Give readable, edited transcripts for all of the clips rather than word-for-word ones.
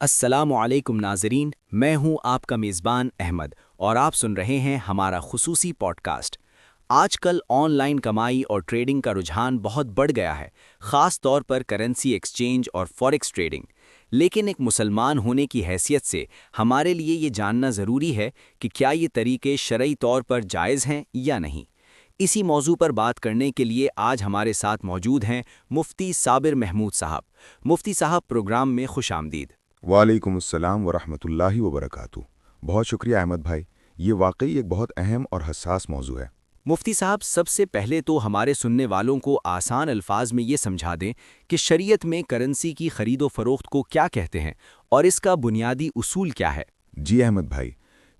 السلام علیکم ناظرین، میں ہوں آپ کا میزبان احمد اور آپ سن رہے ہیں ہمارا خصوصی پوڈ کاسٹ۔ آج کل آن لائن کمائی اور ٹریڈنگ کا رجحان بہت بڑھ گیا ہے، خاص طور پر کرنسی ایکسچینج اور فوریکس ٹریڈنگ۔ لیکن ایک مسلمان ہونے کی حیثیت سے ہمارے لیے یہ جاننا ضروری ہے کہ کیا یہ طریقے شرعی طور پر جائز ہیں یا نہیں۔ اسی موضوع پر بات کرنے کے لیے آج ہمارے ساتھ موجود ہیں مفتی صابر محمود صاحب۔ مفتی صاحب، پروگرام میں خوش آمدید۔ وعلیکم السلام ورحمۃ اللہ وبرکاتہ۔ بہت شکریہ احمد بھائی، یہ واقعی ایک بہت اہم اور حساس موضوع ہے۔ مفتی صاحب، سب سے پہلے تو ہمارے سننے والوں کو آسان الفاظ میں یہ سمجھا دیں کہ شریعت میں کرنسی کی خرید و فروخت کو کیا کہتے ہیں اور اس کا بنیادی اصول کیا ہے؟ جی احمد بھائی،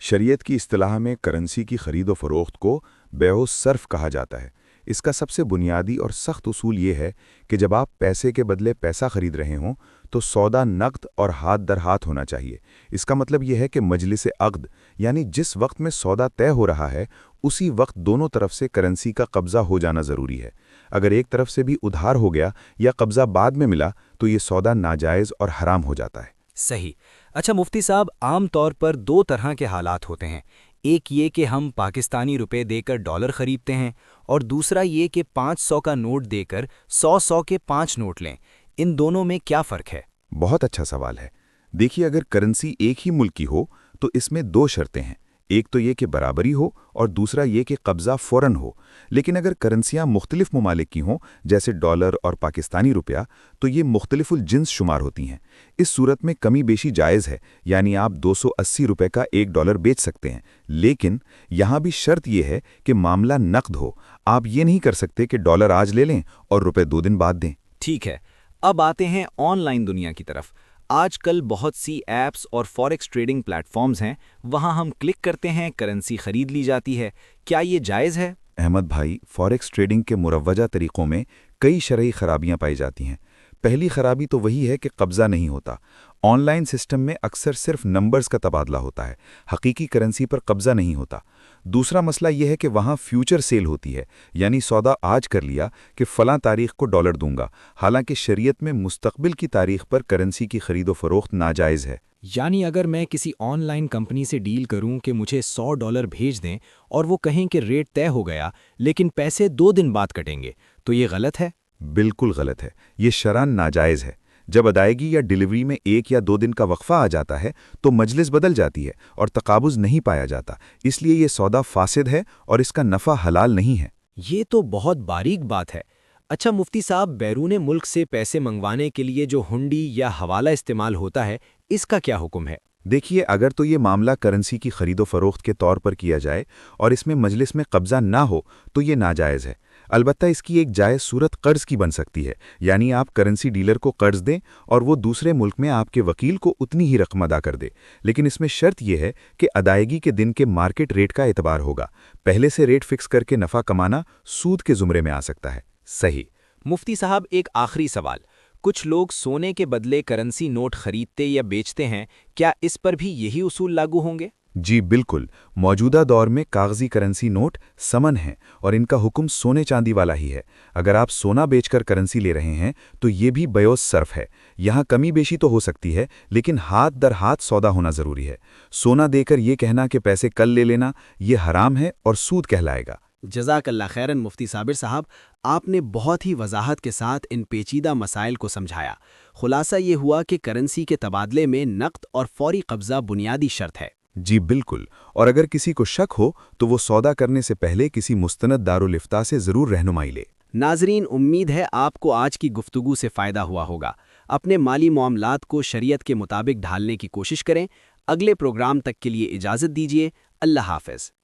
شریعت کی اصطلاح میں کرنسی کی خرید و فروخت کو بیع و صرف کہا جاتا ہے۔ اس کا سب سے بنیادی اور سخت اصول یہ ہے کہ جب آپ پیسے کے بدلے پیسہ خرید رہے ہوں تو سودا نقد اور ہاتھ در ہاتھ ہونا چاہیے۔ اس کا مطلب یہ ہے کہ مجلس عقد، یعنی جس وقت میں سودا طے ہو رہا ہے اسی وقت دونوں طرف سے کرنسی کا قبضہ ہو جانا ضروری ہے۔ اگر ایک طرف سے بھی ادھار ہو گیا یا قبضہ بعد میں ملا تو یہ سودا ناجائز اور حرام ہو جاتا ہے۔ صحیح۔ اچھا مفتی صاحب، عام طور پر دو طرح کے حالات ہوتے ہیں، ایک یہ کہ ہم پاکستانی روپے دے کر ڈالر خریدتے ہیں اور دوسرا یہ کہ 500 کا نوٹ دے کر 100 کے 5 نوٹ لیں۔ ان دونوں میں کیا فرق ہے؟ بہت اچھا سوال ہے۔ دیکھیے، اگر کرنسی ایک ہی ملک کی ہو تو اس میں دو شرطیں ہیں، ایک تو یہ کہ برابری ہو اور دوسرا یہ کہ قبضہ فوراً ہو۔ لیکن اگر کرنسیاں مختلف ممالک کی ہوں جیسے ڈالر اور پاکستانی روپیہ تو یہ مختلف الجنس شمار ہوتی ہیں۔ اس صورت میں کمی بیشی جائز ہے، یعنی آپ 280 روپے کا $1 بیچ سکتے ہیں، لیکن یہاں بھی شرط یہ ہے کہ معاملہ نقد ہو۔ آپ یہ نہیں کر سکتے کہ ڈالر آج لے لیں اور روپے 2 دن بعد دیں۔ ٹھیک ہے، اب آتے ہیں آن لائن دنیا کی طرف۔ آج کل بہت سی ایپس اور فوریکس ٹریڈنگ پلیٹ فارمز ہیں، وہاں ہم کلک کرتے ہیں، کرنسی خرید لی جاتی ہے۔ کیا یہ جائز ہے؟ احمد بھائی، فوریکس ٹریڈنگ کے مروجہ طریقوں میں کئی شرعی خرابیاں پائی جاتی ہیں۔ پہلی خرابی تو وہی ہے کہ قبضہ نہیں ہوتا۔ آن لائن سسٹم میں اکثر صرف نمبرز کا تبادلہ ہوتا ہے، حقیقی کرنسی پر قبضہ نہیں ہوتا۔ دوسرا مسئلہ یہ ہے کہ وہاں فیوچر سیل ہوتی ہے، یعنی سودا آج کر لیا کہ فلاں تاریخ کو ڈالر دوں گا، حالانکہ شریعت میں مستقبل کی تاریخ پر کرنسی کی خرید و فروخت ناجائز ہے۔ یعنی اگر میں کسی آن لائن کمپنی سے ڈیل کروں کہ مجھے $100 بھیج دیں اور وہ کہیں کہ ریٹ طے ہو گیا لیکن پیسے 2 دن بعد کٹیں گے، تو یہ غلط ہے؟ بالکل غلط ہے، یہ شرعاً ناجائز ہے۔ جب ادائیگی یا ڈیلیوری میں 1 یا 2 دن کا وقفہ آ جاتا ہے تو مجلس بدل جاتی ہے اور تقابض نہیں پایا جاتا، اس لیے یہ سودا فاسد ہے اور اس کا نفع حلال نہیں ہے۔ یہ تو بہت باریک بات ہے۔ اچھا مفتی صاحب، بیرون ملک سے پیسے منگوانے کے لیے جو ہنڈی یا حوالہ استعمال ہوتا ہے، اس کا کیا حکم ہے؟ دیکھیے، اگر تو یہ معاملہ کرنسی کی خرید و فروخت کے طور پر کیا جائے اور اس میں مجلس میں قبضہ نہ ہو تو یہ ناجائز ہے۔ البتہ اس کی ایک جائز صورت قرض کی بن سکتی ہے، یعنی آپ کرنسی ڈیلر کو قرض دیں اور وہ دوسرے ملک میں آپ کے وکیل کو اتنی ہی رقم ادا کر دے، لیکن اس میں شرط یہ ہے کہ ادائیگی کے دن کے مارکیٹ ریٹ کا اعتبار ہوگا۔ پہلے سے ریٹ فکس کر کے نفع کمانا سود کے زمرے میں آ سکتا ہے۔ صحیح۔ مفتی صاحب، ایک آخری سوال۔ کچھ لوگ سونے کے بدلے کرنسی نوٹ خریدتے یا بیچتے ہیں، کیا اس پر بھی یہی اصول لاگو ہوں گے؟ جی بالکل، موجودہ دور میں کاغذی کرنسی نوٹ ثمن ہیں اور ان کا حکم سونے چاندی والا ہی ہے۔ اگر آپ سونا بیچ کر کرنسی لے رہے ہیں تو یہ بھی بیع صرف ہے۔ یہاں کمی بیشی تو ہو سکتی ہے لیکن ہاتھ در ہاتھ سودا ہونا ضروری ہے۔ سونا دے کر یہ کہنا کہ پیسے کل لے لینا، یہ حرام ہے اور سود کہلائے گا۔ جزاک اللہ خیرن مفتی صابر صاحب، آپ نے بہت ہی وضاحت کے ساتھ ان پیچیدہ مسائل کو سمجھایا۔ خلاصہ یہ ہوا کہ کرنسی کے تبادلے میں نقد اور فوری قبضہ بنیادی شرط ہے۔ جی بالکل، اور اگر کسی کو شک ہو تو وہ سودا کرنے سے پہلے کسی مستند دارالفتاء سے ضرور رہنمائی لے۔ ناظرین، امید ہے آپ کو آج کی گفتگو سے فائدہ ہوا ہوگا۔ اپنے مالی معاملات کو شریعت کے مطابق ڈھالنے کی کوشش کریں۔ اگلے پروگرام تک کے لیے اجازت دیجیے۔ اللہ حافظ۔